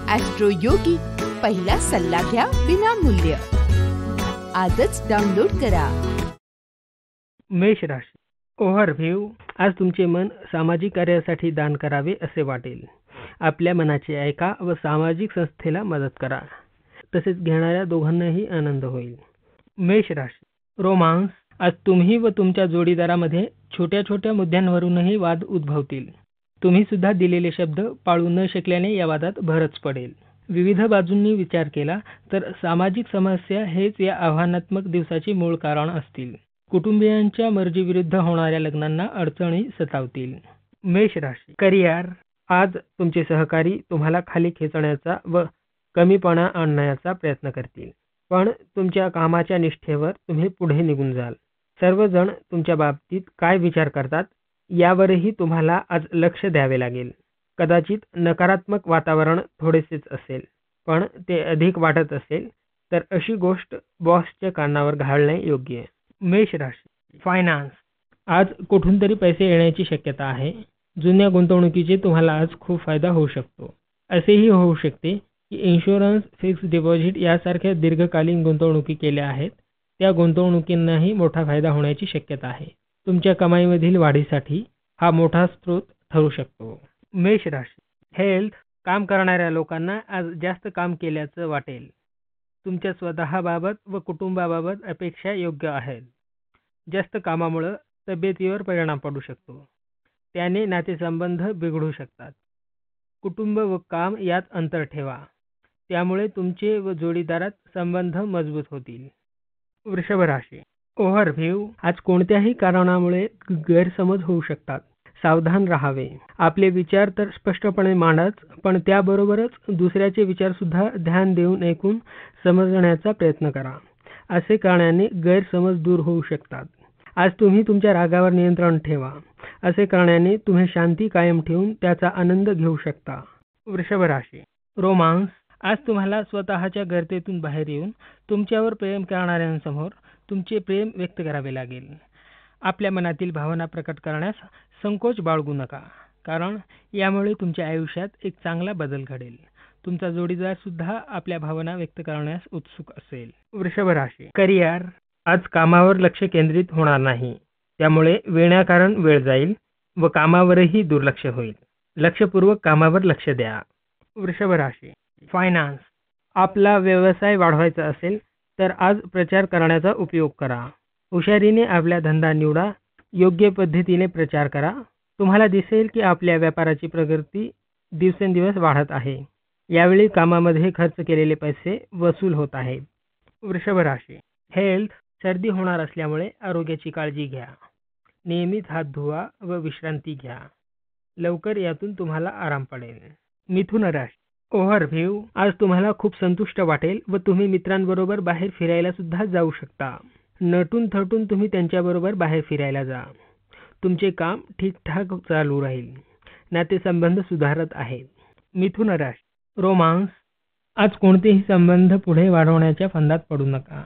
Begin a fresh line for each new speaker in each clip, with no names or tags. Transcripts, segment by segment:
Austro योगी, पहिला सल्ला घ्या विनामूल्य. आजच डाउनलोड करा.
मेष राशी. ओव्हरव्ह्यू. आज तुमचे मन सामाजिक कार्यासाठी दान करावे असे वाटेल. आपल्या मनाचे ऐका व सामाजिक संस्थेला मदत करा. तसेच घेणाऱ्या दोघांनाही आनंद होईल. मेष राशी. रोमांस. आज तुम्ही व तुमच्या जोडीदारामध्ये छोट्या छोट्या मुद्द्यांवरूनही वाद उद्भवतील. तुम्ही सुद्धा दिलेले शब्द पाळू न शकल्याने या वादात भरच पडेल. विविध बाजूंनी विचार केला तर सामाजिक समस्या हेच या आव्हानात्मक दिवसाचे मूळ कारण असतील. कुटुंबियांच्या मर्जीविरुद्ध होणाऱ्या लग्नांना अडचणी सतावतील. मेष राशी. करिअर. आज तुमचे सहकारी तुम्हाला खाली खेचण्याचा व कमीपणा आणण्याचा प्रयत्न करतील, पण तुमच्या कामाच्या निष्ठेवर तुम्ही पुढे निघून जाल. सर्वजण तुमच्या बाबतीत काय विचार करतात यावरही तुम्हाला आज लक्ष द्यावे लागेल. कदाचित नकारात्मक वातावरण थोडेसेच असेल, पण ते अधिक वाटत असेल तर अशी गोष्ट बॉसच्या कानावर घालणे योग्य आहे. मेष राशी. फायनान्स. आज कुठून तरी पैसे येण्याची शक्यता आहे. जुन्या गुंतवणुकीचे तुम्हाला आज खूप फायदा होऊ शकतो. असेही होऊ शकते की इन्शुरन्स, फिक्स्ड डिपॉझिट यासारख्या दीर्घकालीन गुंतवणुकी केल्या आहेत त्या गुंतवणुकींनाही मोठा फायदा होण्याची शक्यता आहे. तुमच्या कमाईमधील वाढीसाठी हा मोठा स्रोत ठरू शकतो. मेष राशी. हेल्थ. काम करणाऱ्या लोकांना आज जास्त काम केल्याचं वाटेल. तुमच्या स्वतःबाबत व कुटुंबाबाबत अपेक्षा योग्य आहेत. जास्त कामामुळे तब्येतीवर परिणाम पडू शकतो. त्याने नातेसंबंध बिघडू शकतात. कुटुंब व काम यात अंतर ठेवा, त्यामुळे तुमचे व जोडीदारात संबंध मजबूत होतील. वृषभ राशी. ओव्हरव्ह्यू. आज कोणत्याही कारणामुळे गैरसमज होऊ शकतात. सावधान राहावे. आपले विचार तर स्पष्टपणे मांडाच, पण त्याबरोबरच दुसऱ्याचे विचार सुद्धा ध्यान देऊन ऐकून समजण्याचा प्रयत्न करा. असे करण्याने गैरसमज दूर होऊ शकतात. आज तुम्ही तुमच्या रागावर नियंत्रण ठेवा. असे करण्याने तुम्ही शांती कायम ठेवून त्याचा आनंद घेऊ शकता. वृषभ राशी. रोमांस. आज तुम्हाला स्वतःच्या गर्तेतून बाहेर येऊन तुमच्यावर प्रेम करणाऱ्यांसमोर तुमचे प्रेम व्यक्त करावे लागेल. आपल्या मनातील भावना प्रकट करण्यास संकोच बाळगू नका, कारण यामुळे तुमच्या आयुष्यात एक चांगला बदल घडेल. तुमचा जोडीदार सुद्धा आपल्या भावना व्यक्त करण्यास उत्सुक असेल. वृषभ राशी. करिअर. आज कामावर लक्ष केंद्रित होणार नाही, त्यामुळे विनाकारण वेळ जाईल व कामावरही दुर्लक्ष होईल. लक्षपूर्वक कामावर लक्ष द्या. वृषभ राशी. फायनान्स. आपला व्यवसाय वाढवायचा असेल तर आज प्रचार करण्याचा उपयोग करा. हुशारीने आपला धंदा निवडा. योग्य पद्धतीने प्रचार करा. तुम्हाला दिसेल की आपल्या व्यापाराची प्रगती दिवसेंदिवस वाढत आहे. यावेळी कामामध्ये खर्च केलेले पैसे वसूल होत आहेत. वृषभ राशी. हेल्थ. सर्दी होणार असल्यामुळे आरोग्याची काळजी घ्या. नियमित हात धुवा व विश्रांती घ्या. लवकर यातून तुम्हाला आराम पडेल. मिथुन राशी. ओव्हरव्ह्यू. आज तुम्हाला खूप संतुष्ट वाटेल व तुम्ही मित्रांबरोबर बाहेर फिरायला सुद्धा जाऊ शकता. नटून थटून तुम्ही त्यांच्याबरोबर बाहेर फिरायला जा. तुमचे काम ठीकठाक चालू राहील. नातेसंबंध सुधारत आहेत. मिथुन राशी. रोमांस. आज कोणतेही संबंध पुढे वाढवण्याच्या फंदात पडू नका.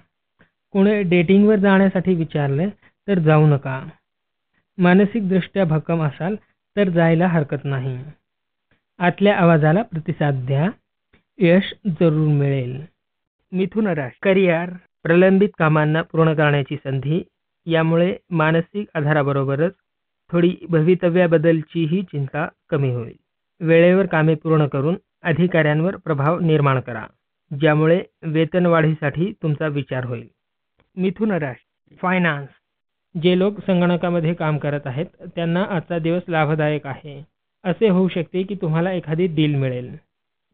कोणी डेटिंगवर जाण्यासाठी विचारले तर जाऊ नका. मानसिकदृष्ट्या भक्कम असाल तर जायला हरकत नाही. आतल्या आवाजाला प्रतिसाद द्या. यश जरूर मिळेल. मिथुन राशी. करिअर. प्रलंबित कामांना पूर्ण करण्याची संधी. यामुळे मानसिक आधाराबरोबरच थोडी भवितव्याबद्दलचीही चिंता कमी होईल. वेळेवर कामे पूर्ण करून अधिकाऱ्यांवर प्रभाव निर्माण करा, ज्यामुळे वेतनवाढीसाठी तुमचा विचार होईल. मिथुन राशी. फायनान्स. जे लोक संगणकामध्ये काम करत आहेत त्यांना आजचा दिवस लाभदायक आहे. असे होऊ शकते की तुम्हाला एखादी डील मिळेल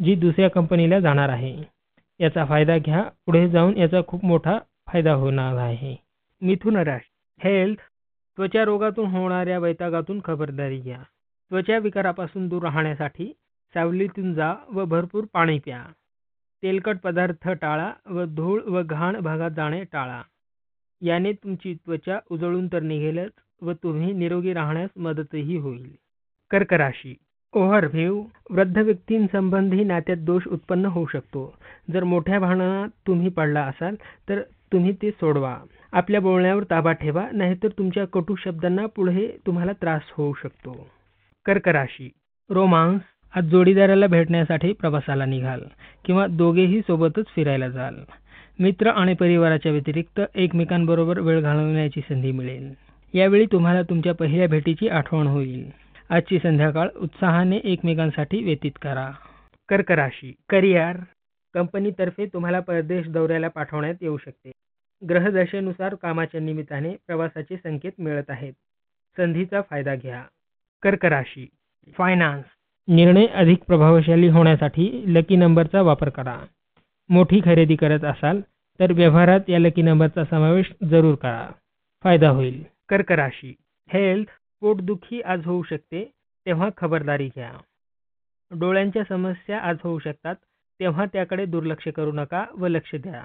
जी दुसऱ्या कंपनीला जाणार आहे. याचा फायदा घ्या. पुढे जाऊन याचा खूप मोठा फायदा होणार आहे. मिथुन राशी. हेल्थ. त्वचा रोगातून होणाऱ्या वैतागातून खबरदारी घ्या. त्वचा विकारापासून दूर राहण्यासाठी सावलीतून जा व भरपूर पाणी प्या. तेलकट पदार्थ टाळा व धूळ व घाण भागात जाणे टाळा. याने तुमची त्वचा उजळून तर निघेलच व तुम्ही निरोगी राहण्यास मदतही होईल. कर्क राशी. ओव्हरव्ह्यू. वृद्ध व्यक्तींसंबंधी नात्यात दोष उत्पन्न होऊ शकतो. जर मोठ्या भांडणात तुम्ही पडला असाल तर तुम्ही ते सोडवा. आपल्या बोलण्यावर ताबा ठेवा, नाहीतर तुमच्या कटू शब्दांना पुढे तुम्हाला त्रास होऊ शकतो. कर्क राशी. रोमांस. आज जोडीदाराला भेटण्यासाठी प्रवासाला निघाल किंवा दोघेही सोबतच फिरायला जाल. मित्र आणि परिवाराच्या व्यतिरिक्त एकमेकांबरोबर वेळ घालवण्याची संधी मिळेल. यावेळी तुम्हाला तुमच्या पहिल्या भेटीची आठवण होईल. आजची संध्याकाळ उत्साहाने एकमेकांसाठी व्यतीत करा. कर्क राशी, करिअर. कंपनीतर्फे तुम्हाला परदेश दौऱ्याला पाठवण्यात येऊ शकते. ग्रहदशेनुसार कामाच्या निमित्ताने प्रवासाचे संकेत मिळत आहेत. संधीचा फायदा घ्या. कर्क राशी, फायनान्स. निर्णय अधिक प्रभावशाली होण्यासाठी लकी नंबरचा वापर करा. मोठी खरेदी करत असाल तर व्यवहारात या लकी नंबरचा समावेश जरूर करा. फायदा होईल. कर्क राशी, हेल्थ. पोटदुखी आज होऊ शकते, तेव्हा खबरदारी घ्या. डोळ्यांच्या समस्या आज होऊ शकतात, तेव्हा त्याकडे दुर्लक्ष करू नका व लक्ष द्या.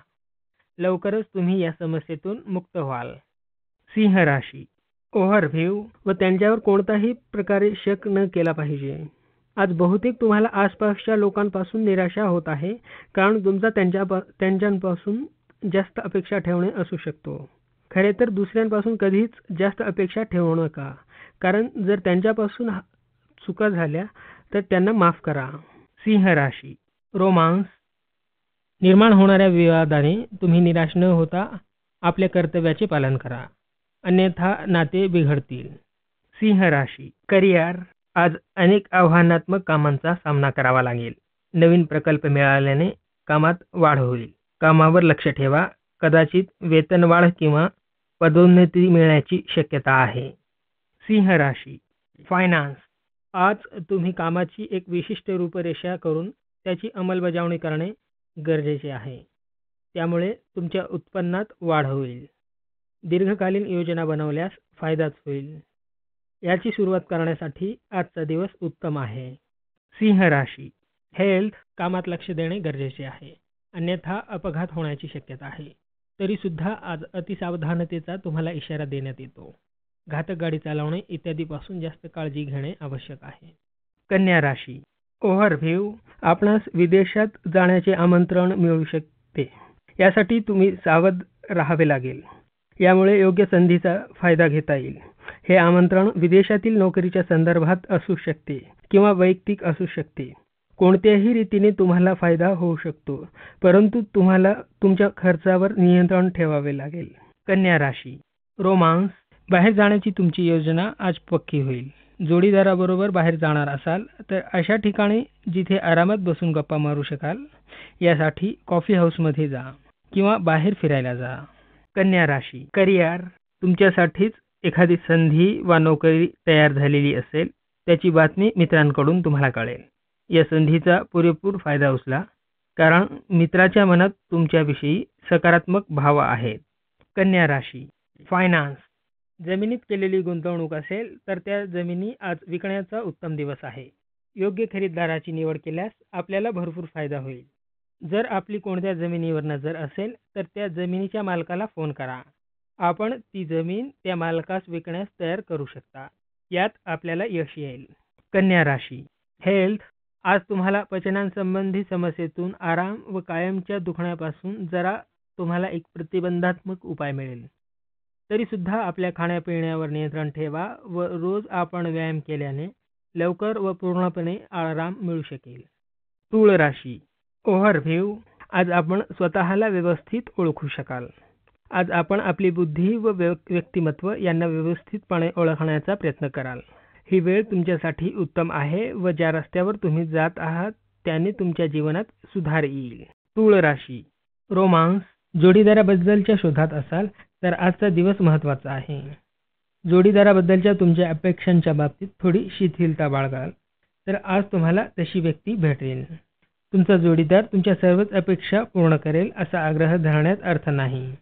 लवकरच तुम्ही या समस्येतून मुक्त व्हाल. सिंह राशी, ओव्हरव्ह्यू व त्यांच्यावर कोणताही प्रकारे शक न केला पाहिजे. आज बहुतेक तुम्हाला आसपासच्या लोकांपासून निराशा होत आहे, कारण तुमचा त्यांच्यापासून जास्त अपेक्षा ठेवणे असू शकतो. खरे तर दुसऱ्यांपासून कधीच जास्त अपेक्षा ठेवू नका, कारण जर त्यांच्यापासून चुका झाल्या तर त्यांना माफ करा. सिंह राशी, रोमांस. निर्माण होणाऱ्या विवादाने तुम्ही निराश न होता आपल्या कर्तव्याचे पालन करा, अन्यथा नाते बिघडतील. सिंह राशी, करिअर. आज अनेक आव्हानात्मक कामांचा सामना करावा लागेल. नवीन प्रकल्प मिळाल्याने कामात वाढ होईल. कामावर लक्ष ठेवा, कदाचित वेतनवाढ किंवा पदोन्नती मिळण्याची शक्यता आहे. सिंह राशी, फायनान्स. आज तुम्ही कामाची एक विशिष्ट रूपरेषा करून त्याची अंमलबजावणी करणे गरजेचे आहे. त्यामुळे तुमच्या उत्पन्नात वाढ होईल. दीर्घकालीन योजना बनवल्यास फायदाच होईल. याची सुरुवात करण्यासाठी आजचा दिवस उत्तम आहे. सिंह राशी, हेल्थ. कामात लक्ष देणे गरजेचे आहे, अन्यथा अपघात होण्याची शक्यता आहे. तरी सुद्धा आज अतिसावधानतेचा तुम्हाला इशारा देण्यात येतो. घातक गाडी चालवणे इत्यादीपासून जास्त काळजी घेणे आवश्यक आहे. कन्या राशी, ओव्हरव्ह्यू. आपणास विदेशात जाण्याचे आमंत्रण मिळू शकते. यासाठी तुम्ही सावध राहावे लागेल. यामुळे योग्य संधीचा फायदा घेता येईल. हे आमंत्रण विदेशातील नोकरीच्या संदर्भात असू शकते किंवा वैयक्तिक असू शकते. कोणत्याही रीतीने तुम्हाला फायदा होऊ शकतो, परंतु तुम्हाला तुमच्या खर्चावर नियंत्रण ठेवावे लागेल. कन्या राशी, रोमांस. बाहेर जाण्याची तुमची योजना आज पक्की होईल. जोडीदाराबरोबर बाहेर जाणार असाल तर अशा ठिकाणी जिथे आरामात बसून गप्पा मारू शकाल, यासाठी कॉफी हाऊसमध्ये जा किंवा बाहेर फिरायला जा. कन्या राशी, करिअर. तुमच्यासाठीच एखादी संधी वा नोकरी तयार झालेली असेल, त्याची बातमी मित्रांकडून तुम्हाला कळेल. या संधीचा पुरेपूर फायदा उचला, कारण मित्राच्या मनात तुमच्याविषयी सकारात्मक भाव आहेत. कन्या राशी, फायनान्स. जमिनीत केलेली गुंतवणूक असेल तर त्या जमिनी आज विकण्याचा उत्तम दिवस आहे. योग्य खरीददाराची निवड केल्यास आपल्याला भरपूर फायदा होईल. जर आपली कोणत्या जमिनीवर नजर असेल तर त्या जमिनीच्या मालकाला फोन करा. आपण ती जमीन त्या मालकास विकण्यास तयार करू शकता. यात आपल्याला यश येईल. कन्या राशी, हेल्थ. आज तुम्हाला पचनासंबंधी समस्येतून आराम व कायमच्या दुखण्यापासून जरा तुम्हाला एक प्रतिबंधात्मक उपाय मिळेल. तरी सुद्धा आपल्या खाण्यापिण्यावर नियंत्रण ठेवा व रोज आपण व्यायाम केल्याने लवकर व पूर्णपणे आराम मिळू शकेल. तूळ राशी, ओव्हरव्ह्यू. आज आपण स्वतःला व्यवस्थित ओळखू शकाल. आज आपण आपली बुद्धी व व्यक्तिमत्व यांना व्यवस्थितपणे ओळखण्याचा प्रयत्न कराल. ही वेळ तुमच्यासाठी उत्तम आहे व ज्या रस्त्यावर तुम्ही जात आहात त्याने तुमच्या जीवनात सुधार येईल. तूळ राशी, रोमांस. जोडीदाराबद्दलच्या शोधात असाल तर आजचा दिवस महत्त्वाचा आहे. जोडीदाराबद्दलच्या तुमच्या अपेक्षांच्या बाबतीत थोडी शिथिलता बाळगाल तर आज तुम्हाला तशी व्यक्ती भेटेल. तुमचा जोडीदार तुमच्या सर्वच अपेक्षा पूर्ण करेल असा आग्रह धरण्यात अर्थ नाही.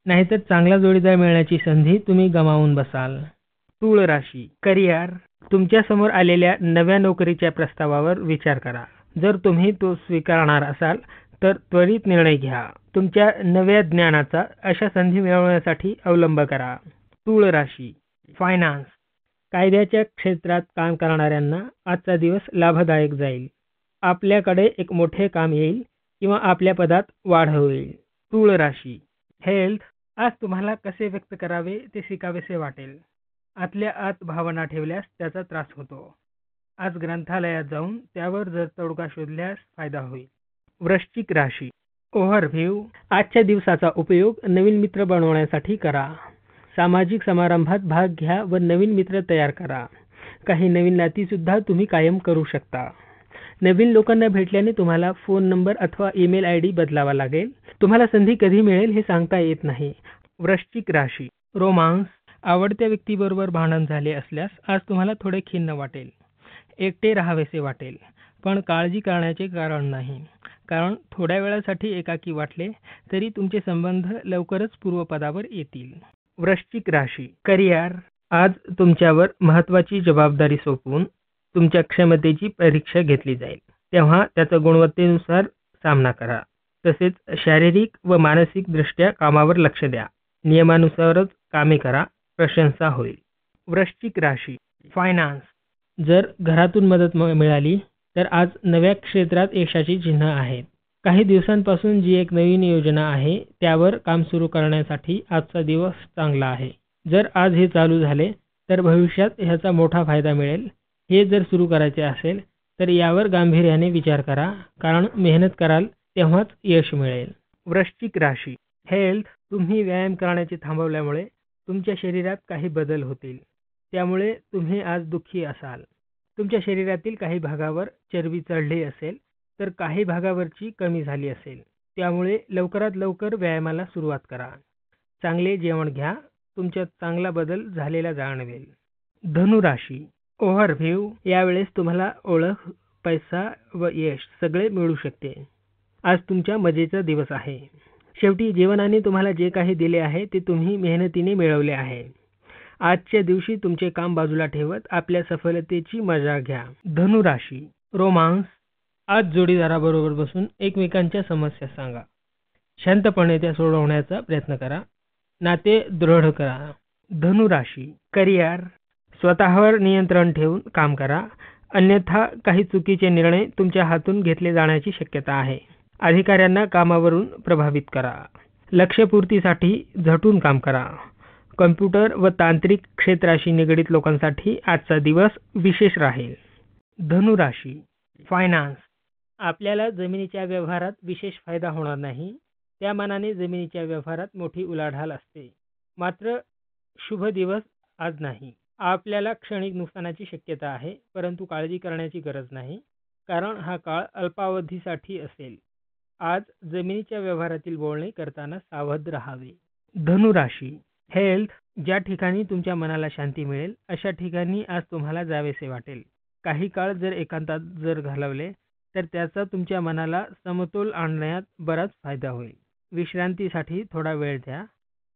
नाहीतर चांगला जोडीदार मिळण्याची संधी तुम्ही गमावून बसाल. तूळ राशी, करिअर. तुमच्या समोर आलेल्या नव्या नोकरीच्या प्रस्तावावर विचार करा. जर तुम्ही तो स्वीकारणार असाल तर त्वरित निर्णय घ्या. तुमच्या नव्या ज्ञानाचा अशा संधी मिळवण्यासाठी अवलंब करा. तूळ राशी, फायनान्स. कायद्याच्या क्षेत्रात काम करणाऱ्यांना आजचा दिवस लाभदायक जाईल. आपल्याकडे एक मोठे काम येईल किंवा आपल्या पदात वाढ होईल. तूळ राशी, हेल्थ. आज तुम्हाला कसे व्यक्त करावे ते शिकावेसे वाटेल. आतल्या आत भावना ठेवल्यास त्याचा त्रास होतो. आज ग्रंथालयात जाऊन त्यावर जर तोडगा शोधल्यास फायदा होईल. वृश्चिक राशी. ओव्हरव्ह्यू. आजच्या दिवसाचा उपयोग नवीन मित्र बनवण्यासाठी करा. सामाजिक समारंभात भाग घ्या व नवीन मित्र तयार करा. काही नवीन नाती सुद्धा तुम्ही कायम करू शकता. नवीन लोकांना भेटल्याने तुम्हाला फोन नंबर अथवा ईमेल आयडी बदलावा लागेल. तुम्हाला संधी कधी मिळेल हे सांगता येत नाही. वृश्चिक राशी. रोमांस. आवडत्या व्यक्तीबरोबर भांडण झाले असल्यास आज तुम्हाला थोडे खिन्न वाटेल. एकटे राहावेसे वाटेल, पण काळजी करण्याचे कारण नाही. कारण थोड्या वेळासाठी एकाकी वाटले तरी तुमचे संबंध लवकरच पूर्वपदावर येतील. वृश्चिक राशी. करिअर. आज तुमच्यावर महत्त्वाची जबाबदारी सोपवून तुमच्या क्षमतेची परीक्षा घेतली जाईल. तेव्हा त्याचा गुणवत्तेनुसार सामना करा. तसेच शारीरिक व मानसिक दृष्ट्या कामावर लक्ष द्या. नियमानुसारच कामे करा. प्रशंसा होईल. वृश्चिक राशी. फायनान्स. जर घरातून मदत मिळाली तर आज नव्या क्षेत्रात यशाची चिन्ह आहेत. काही दिवसांपासून जी एक नवीन योजना आहे त्यावर काम सुरू करण्यासाठी आजचा दिवस चांगला आहे. जर आज हे चालू झाले तर भविष्यात ह्याचा मोठा फायदा मिळेल. हे जर सुरू करायचे असेल तर यावर गांभीर्याने विचार करा, कारण मेहनत कराल तेव्हाच यश मिळेल. वृश्चिक राशी. हेल्थ. तुम्ही व्यायाम करण्याचे थांबवल्यामुळे तुमच्या शरीरात काही बदल होतील. त्यामुळे तुम्ही आज दुःखी असाल. तुमच्या शरीरातील काही भागावर चरबी चढली असेल तर काही भागावरची कमी झाली असेल. त्यामुळे लवकरात लवकर व्यायामाला सुरुवात करा. चांगले जेवण घ्या. तुमच्यात चांगला बदल झालेला जाणवेल. धनुराशी. ओव्हरव्ह्यू. यावेळेस तुम्हाला ओळख, पैसा व यश सगळे मिळू शकते. आज तुमच्या मजेचा दिवस आहे. शेवटी जीवनाने तुम्हाला जे काही दिले आहे ते तुम्ही मेहनतीने मिळवले आहे. आजच्या दिवशी तुमचे काम बाजूला ठेवत आपल्या सफलतेची मजा घ्या. धनुराशी. रोमांस. आज जोडीदाराबरोबर बसून एकमेकांच्या समस्या सांगा. शांतपणे त्या सोडवण्याचा प्रयत्न करा. नाते दृढ करा. धनुराशी. करिअर. स्वतःवर नियंत्रण ठेवून काम करा, अन्यथा काही चुकीचे निर्णय तुमच्या हातून घेतले जाण्याची शक्यता आहे. अधिकाऱ्यांना कामावरून प्रभावित करा. लक्ष्यपूर्तीसाठी झटून काम करा. कॉम्प्युटर व तांत्रिक क्षेत्राशी निगडित लोकांसाठी आजचा दिवस विशेष राहील. धनुराशी. फायनान्स. आपल्याला जमिनीच्या व्यवहारात विशेष फायदा होणार नाही. त्या मानाने जमिनीच्या व्यवहारात मोठी उलाढाल असते. मात्र शुभ दिवस आज नाही. आपल्याला क्षणिक नुकसानाची शक्यता आहे, परंतु काळजी करण्याची गरज नाही, कारण हा काळ अल्पावधीसाठी असेल. आज जमिनीच्या व्यवहारातील बोलणे करताना सावध राहावे. धनुराशी. हेल्थ. ज्या ठिकाणी तुमच्या मनाला शांती मिळेल अशा ठिकाणी आज तुम्हाला जावेसे वाटेल. काही काळ जर एकांतात जर घालवले तर त्याचा तुमच्या मनाला समतोल आणण्यात बराच फायदा होईल. विश्रांतीसाठी थोडा वेळ द्या,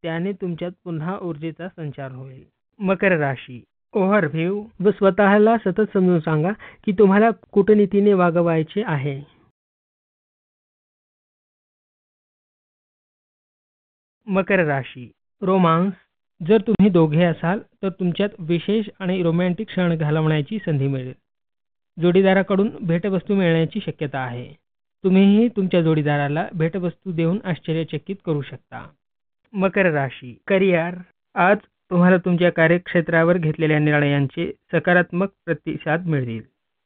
त्याने तुमच्यात पुन्हा ऊर्जेचा संचार होईल. मकर राशी. ओव्हरव्ह्यू. व स्वतःला सतत समजून सांगा की तुम्हाला कूटनीतीने वागवायचे आहे. मकर राशी. रोमांस. जर तुम्ही दोघे असाल तर तुमच्यात विशेष आणि रोमॅन्टिक क्षण घालवण्याची संधी मिळेल. जोडीदाराकडून भेटवस्तू मिळण्याची शक्यता आहे. तुम्हीही तुमच्या जोडीदाराला भेटवस्तू देऊन आश्चर्यचकित करू शकता. मकर राशी. करिअर. आज तुम्हाला तुमच्या कार्यक्षेत्रावर घेतलेल्या निर्णयांचे सकारात्मक प्रतिसाद मिळतील.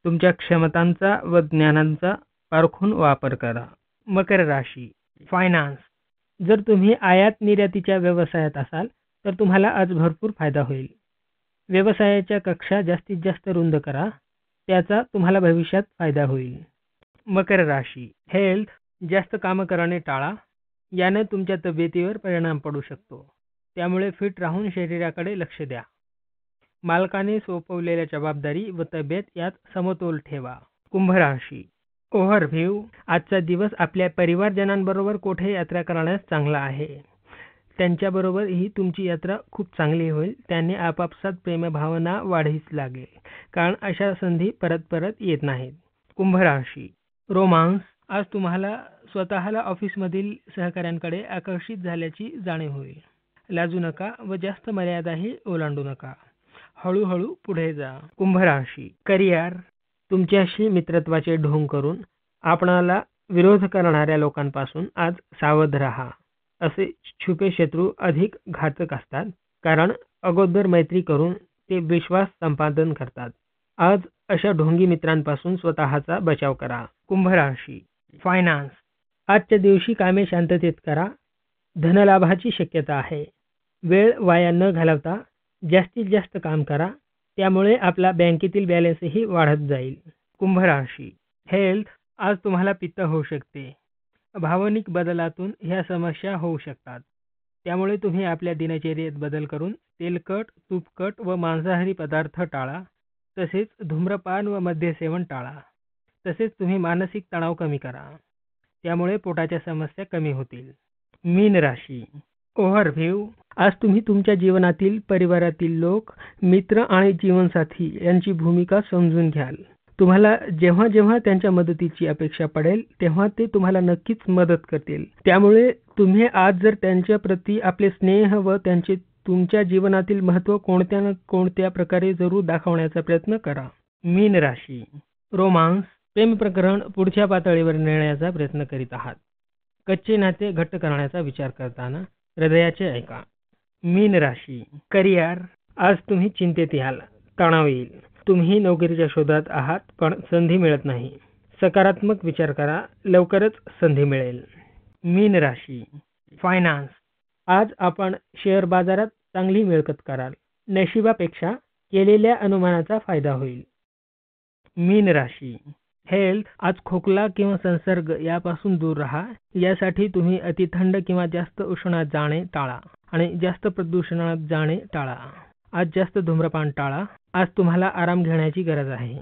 तुमच्या क्षमतांचा व ज्ञानांचा पारखून वापर करा. मकर राशी. फायनान्स. जर तुम्ही आयात निर्यातीच्या व्यवसायात असाल तर तुम्हाला आज भरपूर फायदा होईल. व्यवसायाच्या कक्षा जास्तीत जास्त रुंद करा, त्याचा तुम्हाला भविष्यात फायदा होईल. मकर राशी. हेल्थ. जास्त काम करणे टाळा, याने तुमच्या तब्येतीवर परिणाम पडू शकतो. त्यामुळे फिट राहून शरीराकडे लक्ष द्या. मालकाने सोपवलेल्या जबाबदारी व तब्येत यात समतोल ठेवा. कुंभ राशी. ओव्हरव्ह्यू. आजचा दिवस आपल्या परिवारजनांबरोबर कोठे यात्रा करण्यास चांगला आहे. त्यांच्याबरोबर ही तुमची यात्रा खूप चांगली होईल. त्याने आपापसात प्रेमभावना वाढीस लागेल, कारण अशा संधी परत परत येत नाहीत. कुंभ राशी. रोमांस. आज तुम्हाला स्वतःला ऑफिसमधील सहकाऱ्यांकडे आकर्षित झाल्याची जाणीव होईल. लाजू नका व जास्त मर्यादाही ओलांडू नका. हळूहळू पुढे जा. कुंभ राशी. करिअर. तुमच्याशी मित्रत्वाचे ढोंग करून आपणाला विरोध करणाऱ्या लोकांपासून आज सावध राहा. असे छुपे शत्रू अधिक घातक असतात, कारण अगोदर मैत्री करून ते विश्वास संपादन करतात. आज अशा ढोंगी मित्रांपासून स्वतःचा बचाव करा. कुंभ राशी. फायनान्स. आजच्या दिवशी कामे शांततेत करा. धनलाभाची शक्यता आहे. वेळ वाया न घालवता जास्तीत जास्त काम करा. त्यामुळे आपला बँकेतील बॅलन्सही वाढत जाईल. कुंभ राशी. हेल्थ. आज तुम्हाला पित्त होऊ शकते. भावनिक बदलातून ह्या समस्या होऊ शकतात. त्यामुळे तुम्ही आपल्या दिनचर्येत बदल करून तेलकट, तूपकट व मांसाहारी पदार्थ टाळा. तसेच धूम्रपान व मद्यसेवन टाळा. तसेच तुम्ही मानसिक तणाव कमी करा. त्यामुळे पोटाच्या समस्या कमी होतील. मीन राशी. ओव्हरव्ह्यू. आज तुम्ही तुमच्या जीवनातील परिवारातील लोक, मित्र आणि जीवनसाथी यांची भूमिका समजून घ्याल. तुम्हाला जेव्हा जेव्हा त्यांच्या मदतीची अपेक्षा पडेल तेव्हा ते तुम्हाला नक्कीच मदत करतील. त्यामुळे तुम्ही आज जर त्यांच्या प्रती आपले स्नेह व त्यांचे तुमच्या जीवनातील महत्त्व कोणत्या ना कोणत्या प्रकारे जरूर दाखवण्याचा प्रयत्न करा. मीन राशी. रोमांस. प्रेम प्रकरण पुढच्या पातळीवर नेण्याचा प्रयत्न करीत आहात. कच्चे नाते घट्ट करण्याचा विचार करताना हृदयाचे ऐका. मीन राशी. करिअर. आज तुम्ही चिंतेत याल. तणाव येईल. तुम्ही नोकरीच्या शोधात आहात पण संधी मिळत नाही. सकारात्मक विचार करा. लवकरच संधी मिळेल. मीन राशी. फायनान्स. आज आपण शेअर बाजारात चांगली मिळकत कराल. नशिबापेक्षा केलेल्या अनुमानाचा फायदा होईल. मीन राशी. हेल्थ. आज खोकला किंवा संसर्ग यापासून दूर राहा. यासाठी तुम्ही अति थंड किंवा जास्त उष्णात जाणे टाळा आणि जास्त प्रदूषणात जाणे टाळा. आज जास्त धूम्रपान टाळा. आज तुम्हाला आराम घेण्याची गरज आहे.